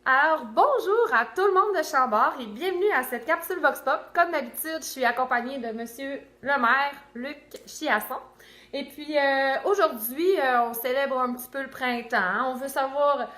Alors, bonjour à tout le monde de Chambord et bienvenue à cette capsule Vox Pop. Comme d'habitude, je suis accompagnée de Monsieur le maire, Luc Chiasson. Et puis, aujourd'hui, on célèbre un petit peu le printemps, hein. On veut savoir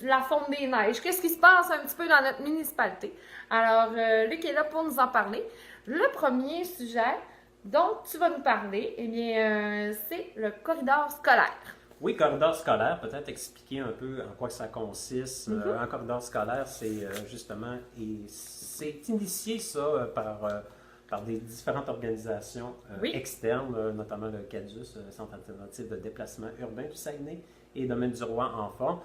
la fonte des neiges, qu'est-ce qui se passe un petit peu dans notre municipalité. Alors, Luc est là pour nous en parler. Le premier sujet dont tu vas nous parler, eh bien, c'est le corridor scolaire. Oui, corridor scolaire, peut-être expliquer un peu en quoi ça consiste. Un corridor scolaire, c'est justement, et c'est initié ça par des différentes organisations Oui. externes, notamment le CADUS, Centre alternatif de déplacement urbain du Saguenay, et Domaine du Roi Enfant.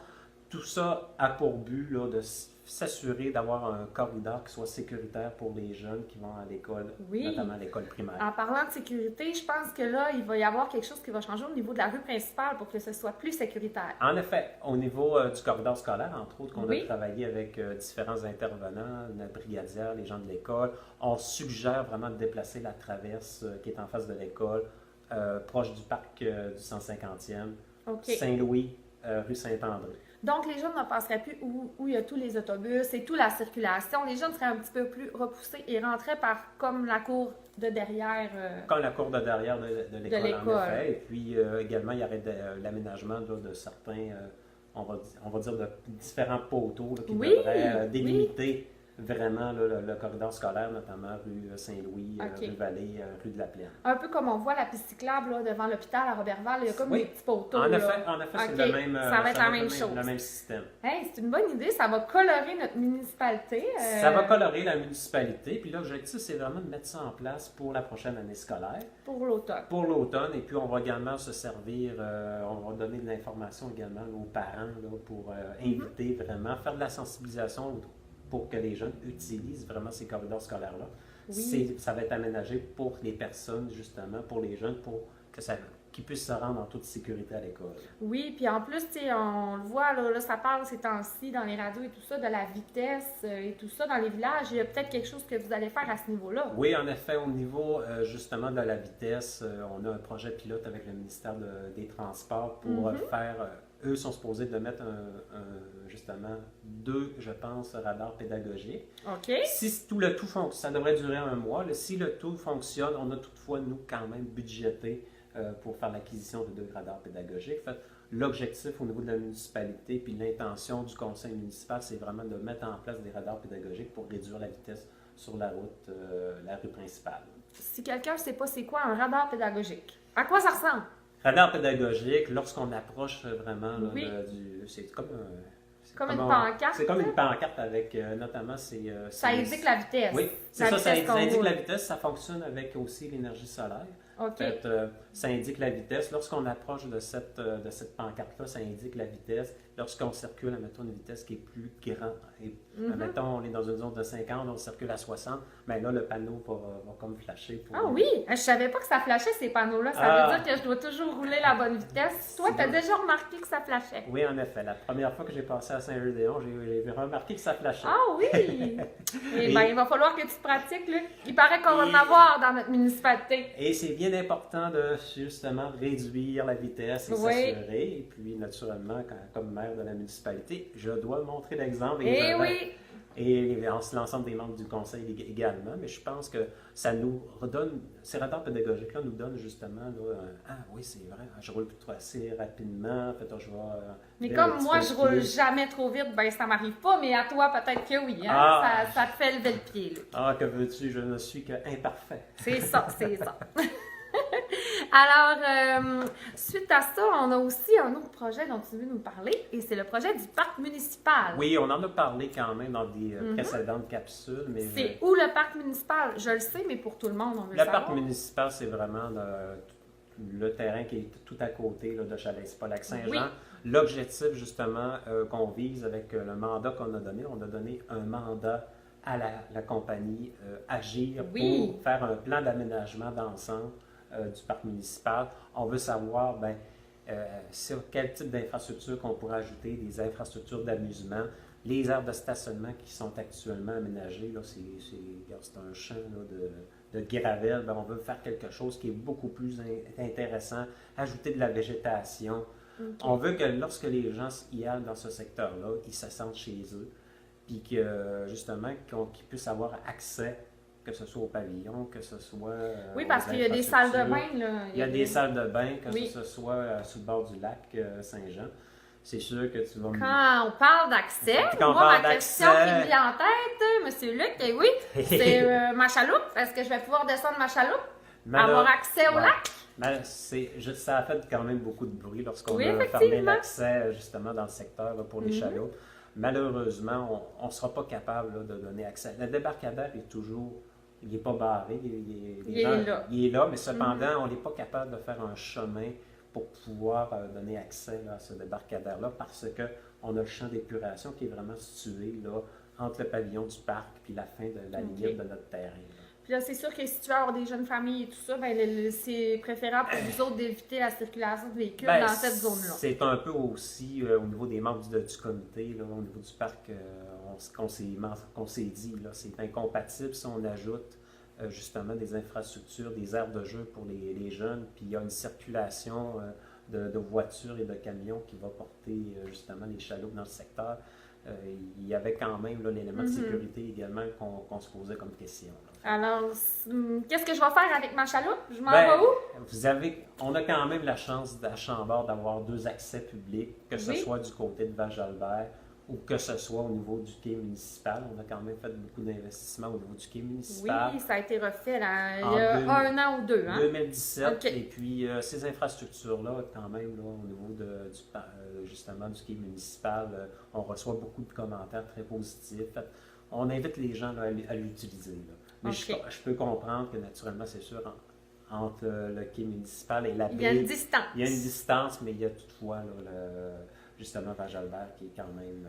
Tout ça a pour but là, de s'assurer d'avoir un corridor qui soit sécuritaire pour les jeunes qui vont à l'école, Oui. notamment à l'école primaire. En parlant de sécurité, je pense que là, il va y avoir quelque chose qui va changer au niveau de la rue principale pour que ce soit plus sécuritaire. En effet, au niveau du corridor scolaire, entre autres, qu'on Oui. a travaillé avec différents intervenants, notre brigadière, les gens de l'école, on suggère vraiment de déplacer la traverse qui est en face de l'école, proche du parc du 150e, OK. Saint-Louis, rue Saint-André. Donc, les jeunes ne passeraient plus où il y a tous les autobus et toute la circulation. Les jeunes seraient un petit peu plus repoussés et rentraient par comme la cour de derrière. Comme la cour de derrière de l'école, l'école. en effet. Et puis également, il y aurait l'aménagement de certains, on va dire, de différents poteaux là, qui Oui, devraient oui. délimiter vraiment là, le corridor scolaire, notamment rue Saint-Louis, OK. rue Vallée, rue de la Plaine. Un peu comme on voit la piste cyclable là, devant l'hôpital à Robertval, il y a comme Oui. des petits poteaux. En là. effet, OK. c'est le même, Ça va être la même chose. le même système. Hey, c'est une bonne idée, ça va colorer notre municipalité. Ça va colorer la municipalité. Puis l'objectif, c'est vraiment de mettre ça en place pour la prochaine année scolaire. Pour l'automne. Pour l'automne, et puis on va également se servir, on va donner de l'information également aux parents là, pour inviter vraiment, faire de la sensibilisation pour que les jeunes utilisent vraiment ces corridors scolaires-là. Oui. Ça va être aménagé pour les personnes, justement, pour les jeunes, pour que qu'ils puissent se rendre en toute sécurité à l'école. Oui, puis en plus, tu sais, on le voit, là, ça parle ces temps-ci dans les radios et tout ça, de la vitesse et tout ça dans les villages. Il y a peut-être quelque chose que vous allez faire à ce niveau-là. Oui, en effet, au niveau justement de la vitesse, on a un projet pilote avec le ministère des Transports pour faire, eux sont supposés de mettre justement deux, je pense, radars pédagogiques. OK. Si tout le tout fonctionne, ça devrait durer un mois. Là, si le tout fonctionne, on a toutefois, nous, quand même budgété pour faire l'acquisition de deux radars pédagogiques. En fait, l'objectif au niveau de la municipalité puis l'intention du conseil municipal, c'est vraiment de mettre en place des radars pédagogiques pour réduire la vitesse sur la route, la rue principale. Si quelqu'un ne sait pas c'est quoi un radar pédagogique, à quoi ça ressemble? Radar pédagogique, lorsqu'on approche vraiment là, Oui. c'est comme un... Comme une pancarte? C'est comme une pancarte avec notamment Ça indique la vitesse. Oui, c'est La ça, ça vitesse qu'on indique roule. la vitesse. Ça fonctionne avec aussi l'énergie solaire. En OK. fait, ça indique la vitesse. Lorsqu'on approche de cette pancarte-là, ça indique la vitesse. Lorsqu'on circule, admettons, une vitesse qui est plus grande, et, admettons, on est dans une zone de 50, on circule à 60, bien là, le panneau va comme flasher. Pour... Ah oui, je savais pas que ça flashait ces panneaux-là. Ça veut dire que je dois toujours rouler la bonne vitesse. Toi, tu as déjà remarqué que ça flashait. Oui, en effet. La première fois que j'ai passé à Saint-Gédéon, j'ai remarqué que ça flashait. Ah oui! Eh bien, il va falloir que tu te pratiques, Luc. Il paraît qu'on va en avoir dans notre municipalité. Et c'est bien important de justement réduire la vitesse et Oui. s'assurer. Et puis, naturellement, comme maire de la municipalité, je dois montrer l'exemple. Eh oui! Et l'ensemble des membres du conseil également. Mais je pense que ça nous redonne, ces radars pédagogiques-là nous donnent justement, là, ah oui, c'est vrai, je roule plutôt assez rapidement, en fait, je vais... Mais lever comme un petit moi, peu je le roule pied. jamais trop vite, ben ça m'arrive pas, mais à toi, peut-être que oui. Hein? Ah. Ça te fait lever le pied, Luc. Ah, que veux-tu, je ne suis que imparfait. C'est ça, c'est ça. Alors, suite à ça, on a aussi un autre projet dont tu veux nous parler, et c'est le projet du parc municipal. Oui, on en a parlé quand même dans des précédentes capsules, mais... C'est où le parc municipal? Je le sais, mais pour tout le monde, on veut Le savoir. parc municipal, c'est vraiment le terrain qui est tout à côté là, de Chalais-Lac-Saint-Jean. Oui. L'objectif, justement, qu'on vise avec le mandat qu'on a donné, on a donné un mandat à la compagnie Agir Oui. pour faire un plan d'aménagement d'ensemble du parc municipal. On veut savoir, sur quel type d'infrastructure qu'on pourrait ajouter, des infrastructures d'amusement, les aires de stationnement qui sont actuellement aménagées, là, c'est un champ là, de gravel, on veut faire quelque chose qui est beaucoup plus intéressant, ajouter de la végétation. OK. On veut que lorsque les gens y allent dans ce secteur-là, ils se sentent chez eux. puis que, justement, qu'ils puissent avoir accès, que ce soit au pavillon, que ce soit Oui, parce aux qu'il y a des salles de infrastructures. bain, là. Il y a des salles de bain, que Oui. ce soit sur le bord du lac Saint-Jean. C'est sûr que tu vas me... Quand on parle d'accès, Quand on moi, parle ma question d'accès- qui me vient en tête, Monsieur Luc, oui, c'est ma chaloupe. Est-ce que je vais pouvoir descendre ma chaloupe? Avoir accès au Ouais. lac? Ça a fait quand même beaucoup de bruit lorsqu'on Oui, a fermé effectivement. l'accès justement dans le secteur là, pour les Mhm. chaloupes. Malheureusement, on ne sera pas capable là, de donner accès. Le débarcadère est toujours, il n'est pas barré, Il est là. il est là, mais cependant, on n'est pas capable de faire un chemin pour pouvoir donner accès là, à ce débarcadère-là parce qu'on a le champ d'épuration qui est vraiment situé là, entre le pavillon du parc et la fin de la limite de notre terrain. Là. Puis là, c'est sûr que si tu veux avoir des jeunes familles et tout ça, ben, c'est préférable pour vous autres d'éviter la circulation de véhicules Ben, dans cette zone-là. c'est un peu aussi au niveau des membres du comité, là, au niveau du parc, qu'on s'est dit, là, c'est incompatible si on ajoute justement des infrastructures, des aires de jeu pour les jeunes, puis il y a une circulation de voitures et de camions qui va porter justement les chaloupes dans le secteur. Il y avait quand même là, l'élément de sécurité également qu'on se posait comme question. Là. Alors, qu'est-ce que je vais faire avec ma chaloupe? Je m'en Ben, vais où? On a quand même la chance à Chambord d'avoir 2 accès publics, que ce Oui. soit du côté de Val-Jalbert ou que ce soit au niveau du quai municipal. On a quand même fait beaucoup d'investissements au niveau du quai municipal. Oui, ça a été refait là, il En y a 2000 un an ou deux. Hein? 2017. OK. Et puis, ces infrastructures-là, quand même, là, au niveau justement du quai municipal, on reçoit beaucoup de commentaires très positifs. Fait, on invite les gens là, à l'utiliser. Là. Mais OK. je peux comprendre que, naturellement, c'est sûr, entre le quai municipal et la Il y a une baie, distance. il y a une distance, mais il y a toutefois, là, justement, Val-Jalbert, qui est quand même...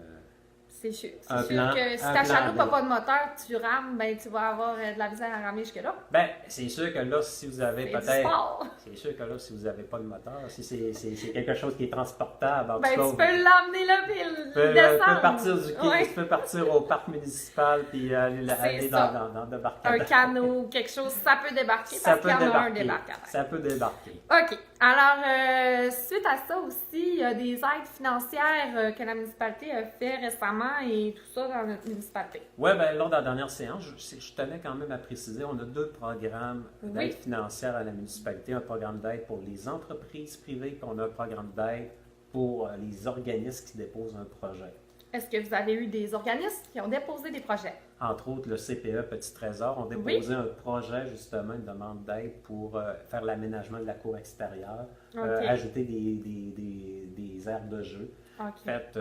C'est sûr, un sûr plan- que si un ta plan chaloupe n'a B. pas de moteur, tu rames, ben tu vas avoir de la misère à ramer jusque-là. Ben, c'est sûr que là, si vous avez C'est du peut-être... sport. C'est sûr que là, si vous n'avez pas de moteur, si c'est quelque chose qui est transportable, en tout Ben, cas, tu peux l'emmener là, puis tu le peux descendre. partir du quai, Ouais. tu peux partir au parc municipal puis aller ça. dans le Un débarcadère. canot, quelque chose, ça peut débarquer Ça parce peut qu'il y en a un débarquer. débarcadère. Ça peut débarquer. OK. Alors, suite à ça aussi, il y a des aides financières que la municipalité a fait récemment et tout ça dans notre municipalité. Oui, bien, lors de la dernière séance, je tenais quand même à préciser, on a 2 programmes d'aide Oui. financière à la municipalité. Un programme d'aide pour les entreprises privées, puis on a un programme d'aide pour les organismes qui déposent un projet. Est-ce que vous avez eu des organismes qui ont déposé des projets? Entre autres, le CPE Petit Trésor ont déposé un projet, justement, une demande d'aide pour faire l'aménagement de la cour extérieure, OK. ajouter des aires de jeu. OK. En fait,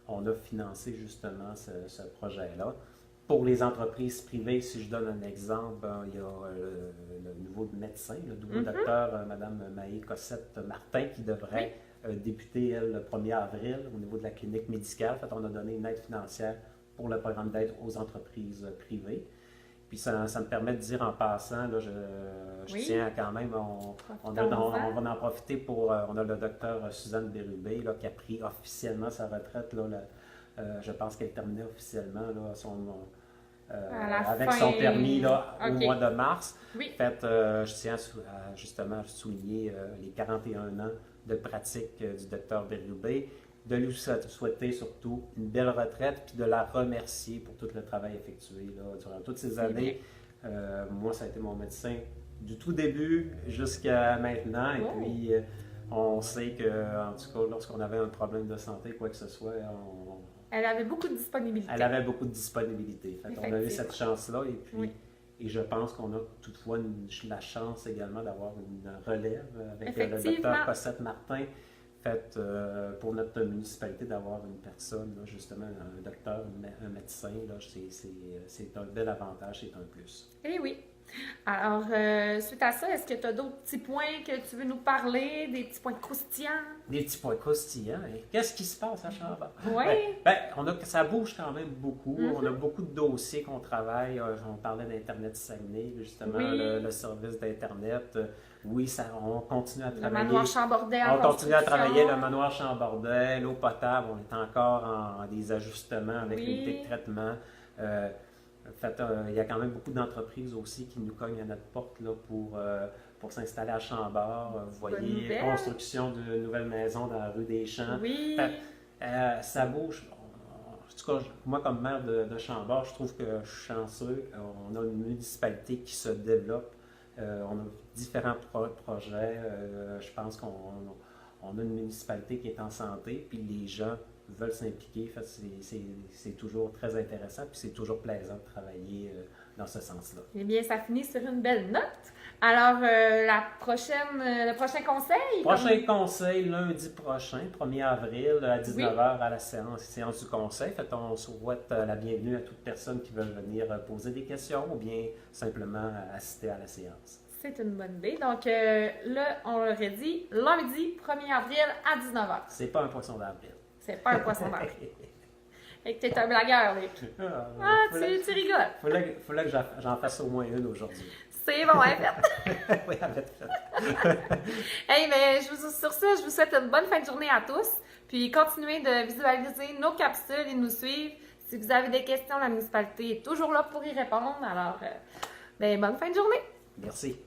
on a financé justement ce projet-là. Pour les entreprises privées, si je donne un exemple, il y a le nouveau médecin, le nouveau docteur Mme Maë Cossette-Martin, qui devrait débuter, elle, le 1er avril au niveau de la clinique médicale. En fait, on a donné une aide financière pour le programme d'aide aux entreprises privées. Puis ça me permet de dire en passant, là, je Oui. tiens à quand même, on va en profiter pour, on a le docteur Suzanne Bérubé là, qui a pris officiellement sa retraite, là, je pense qu'elle terminait officiellement là, avec son permis là, au OK. mois de mars. Oui. En fait, je tiens justement à souligner les 41 ans de pratique du docteur Bérubé, de lui souhaiter surtout une belle retraite, puis de la remercier pour tout le travail effectué là, durant toutes ces années. Moi, ça a été mon médecin du tout début jusqu'à maintenant, et puis on sait que, en tout cas, lorsqu'on avait un problème de santé, quoi que ce soit, Elle avait beaucoup de disponibilité. elle avait beaucoup de disponibilité. Fait, on a eu cette chance-là, et puis et je pense qu'on a toutefois la chance également d'avoir une relève avec le docteur Cossette-Martin. Fait, pour notre municipalité, d'avoir une personne, là, justement, un docteur, un médecin, là, c'est un bel avantage, c'est un plus. Eh oui. Alors, suite à ça, est-ce que tu as d'autres petits points que tu veux nous parler, des petits points croustillants? Des petits points croustillants. Hein? Qu'est-ce qui se passe à Chambord? Oui. Ça bouge quand même beaucoup. On a beaucoup de dossiers qu'on travaille. On parlait d'Internet Saguenay, justement, le service d'Internet. Oui, on continue à travailler. Le manoir Chambordais on continue à travailler le manoir Chambordais, l'eau potable. On est encore en des ajustements avec l'unité de traitement. En fait, il y a quand même beaucoup d'entreprises aussi qui nous cognent à notre porte là, pour s'installer à Chambord. Vous voyez, construction de nouvelles maisons dans la rue des Champs. Oui. Ça bouge. tout cas, moi, comme maire de Chambord, je trouve que je suis chanceux. On a une municipalité qui se développe. On a différents projets. Je pense qu'on a une municipalité qui est en santé, puis les gens veulent s'impliquer. C'est toujours très intéressant, puis c'est toujours plaisant de travailler dans ce sens-là. Eh bien, ça finit sur une belle note. Alors, le prochain conseil? Prochain conseil, lundi prochain, 1er avril, à 19h à la séance du conseil. Fait on souhaite la bienvenue à toute personne qui veut venir poser des questions ou bien simplement assister à la séance. C'est une bonne idée. Donc, là, on l'aurait dit, lundi 1er avril à 19h. C'est pas un poisson d'avril. C'est pas un poisson d'avril. Et que t'es un blagueur, Luc. Tu rigoles. Fallait que j'en fasse au moins une aujourd'hui. C'est bon, elle est faite. Oui, elle est faite. Hey, mais sur ça, je vous souhaite une bonne fin de journée à tous. Puis continuez de visualiser nos capsules et nous suivre. Si vous avez des questions, la municipalité est toujours là pour y répondre. Alors, bonne fin de journée. Merci.